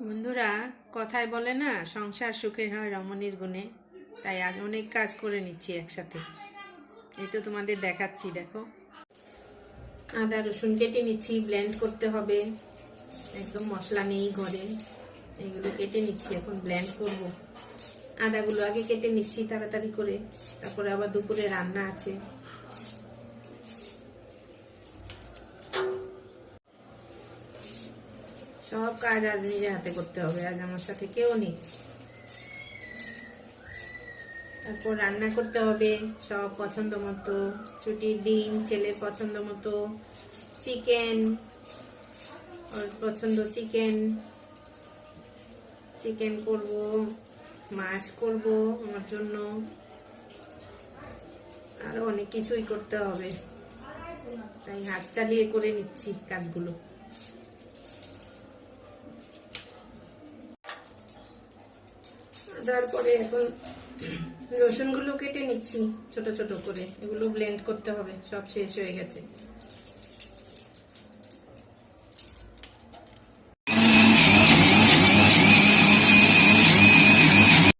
বন্ধুরা, কথায় বলে না, সংসার সুখের হয় রমণীর গুণে। তাই আজ অনেক কাজ করে নিচ্ছি একসাথে। এই তো তোমাদের দেখাচ্ছি, দেখো। আদা রসুন কেটে নিচ্ছি, ব্লেন্ড করতে হবে। একদম মশলা নেই ঘরে, এগুলো কেটে নিচ্ছি, এখন ব্লেন্ড করব। আদাগুলো আগে কেটে নিচ্ছি তাড়াতাড়ি করে, তারপরে আবার দুপুরে রান্না আছে। সব কাজ আজ নিজে হাতে করতে হবে, আজ আমার সাথে কেউ নেই। তারপর রান্না করতে হবে সব পছন্দ মতো। ছুটির দিন, ছেলের পছন্দ মতো চিকেন, ওর পছন্দ চিকেন। চিকেন করব, মাছ করব আমার জন্য, আরো অনেক কিছুই করতে হবে। তাই হাত চালিয়ে করে নিচ্ছি কাজগুলো। তারপরে এখন রসুনগুলো কেটে নিচ্ছি ছোট ছোট করে, এগুলো ব্লেন্ড করতে হবে, সব শেষ হয়ে গেছে।